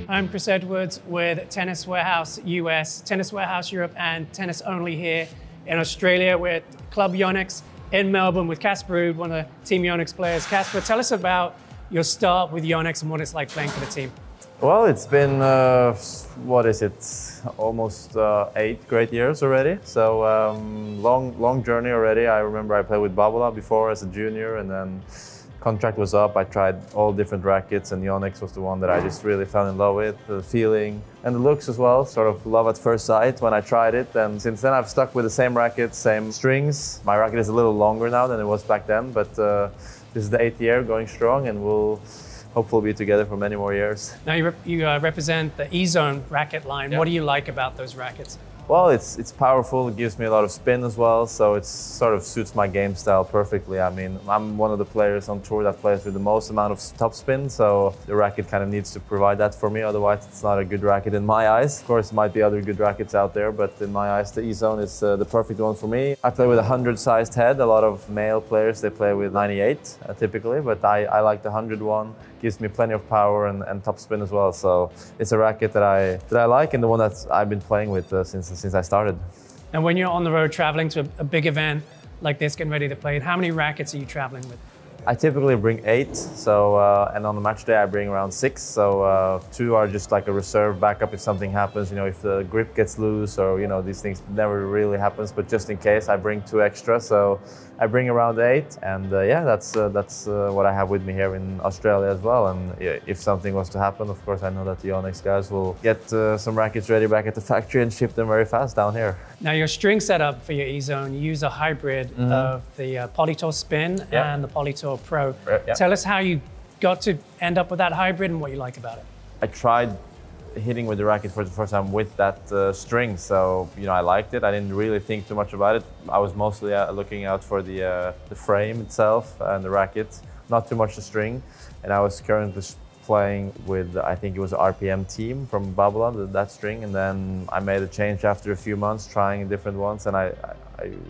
I'm Chris Edwards with Tennis Warehouse US, Tennis Warehouse Europe, and Tennis Only here in Australia. We're at Club Yonex in Melbourne with Casper Ruud, one of the Team Yonex players. Casper, tell us about your start with Yonex and what it's like playing for the team. Well, it's been, what is it, almost 8 great years already. So long journey already. I remember I played with Babolat before as a junior, and then contract was up. I tried all different rackets, and Yonex was the one that I just really fell in love with. The feeling and the looks as well, sort of love at first sight when I tried it. And since then I've stuck with the same racket, same strings. My racket is a little longer now than it was back then, but this is the 8th year going strong, and we'll hopefully be together for many more years. Now you represent the E-Zone racket line. Yeah. What do you like about those rackets? Well, it's powerful. It gives me a lot of spin as well, so it sort of suits my game style perfectly. I mean, I'm one of the players on tour that plays with the most amount of top spin, so the racket kind of needs to provide that for me. Otherwise, it's not a good racket in my eyes. Of course, there might be other good rackets out there, but in my eyes, the E-Zone is the perfect one for me. I play with a 100-sized head. A lot of male players, they play with 98 typically, but I like the 100 one. Gives me plenty of power and top spin as well. So it's a racket that I like, and the one that I've been playing with since I started. And when you're on the road traveling to a big event like this, getting ready to play it, how many rackets are you traveling with? I typically bring 8, so and on the match day I bring around 6. So 2 are just like a reserve backup if something happens. You know, if the grip gets loose, or you know, these things never really happens. But just in case, I bring 2 extra. So I bring around 8, and yeah, that's what I have with me here in Australia as well. And if something was to happen, of course, I know that the Yonex guys will get some rackets ready back at the factory and ship them very fast down here. Now, your string setup for your E-Zone, you use a hybrid of the Polytour Spin and the Polytour Pro. Tell us how you got to end up with that hybrid and what you like about it. I tried hitting with the racket for the first time with that string, so you know, I liked it. I didn't really think too much about it. I was mostly looking out for the frame itself and the racket, not too much the string. And I was currently playing with, I think it was RPM Team from Babolat, that string, and then I made a change after a few months trying different ones, and I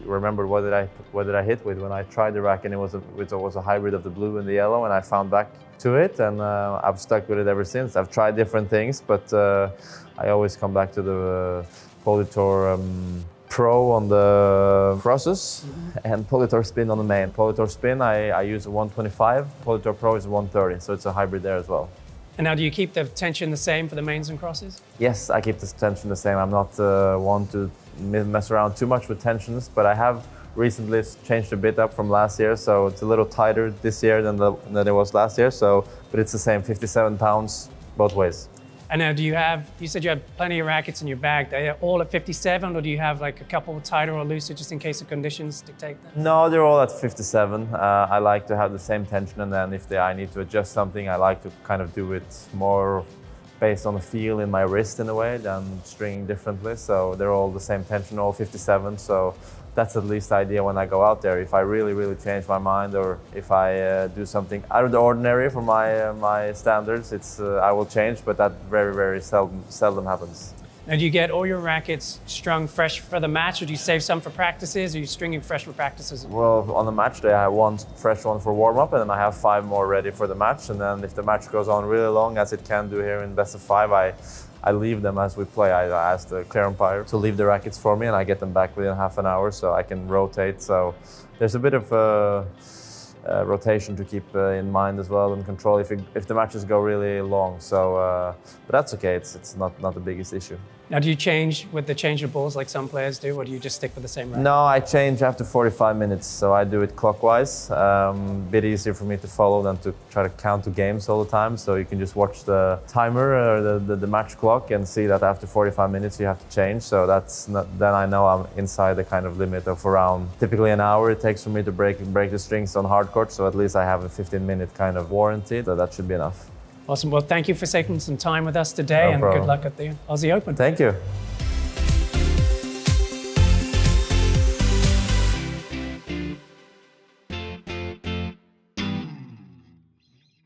remembered what did I hit with when I tried the racket. It was a hybrid of the blue and the yellow, and I found back to it, and I've stuck with it ever since. I've tried different things, but I always come back to the Polytour Pro on the crosses and Polytour Spin on the main. Polytour Spin, I use a 125, Polytour Pro is a 130, so it's a hybrid there as well. And now, do you keep the tension the same for the mains and crosses? Yes, I keep the tension the same. I'm not one to mess around too much with tensions, but I have recently changed a bit up from last year, so it's a little tighter this year than it was last year. So, but it's the same, 57 pounds both ways. And now, you said you have plenty of rackets in your bag. Are they all at 57, or do you have like a couple tighter or looser just in case the conditions dictate that? No, they're all at 57. I like to have the same tension, and then if I need to adjust something, I like to kind of do it more based on the feel in my wrist in a way than stringing differently. So they're all the same tension, all 57. So that's at least the idea when I go out there. If I really change my mind, or if I do something out of the ordinary for my standards, I will change, but that very seldom happens. Now, do you get all your rackets strung fresh for the match, or do you save some for practices? Or are you stringing fresh for practices? Well, on the match day, I have 1 fresh one for warm-up, and then I have 5 more ready for the match. And then if the match goes on really long, as it can do here in best of 5, I leave them as we play. I ask the clear umpire to leave the rackets for me, and I get them back within half an hour, so I can rotate. So there's a bit of rotation to keep in mind as well, and control if the matches go really long. So, but that's okay. It's not the biggest issue. Now, do you change with the change of balls like some players do, or do you just stick with the same racket? No, I change after 45 minutes, so I do it clockwise. Bit easier for me to follow than to try to count the games all the time. So you can just watch the timer or the match clock and see that after 45 minutes you have to change. So then I know I'm inside the kind of limit of around typically an hour it takes for me to break the strings on hard court. So at least I have a 15-minute kind of warranty, so that should be enough. Awesome. Well, thank you for taking some time with us today, and good luck at the Aussie Open. Thank you.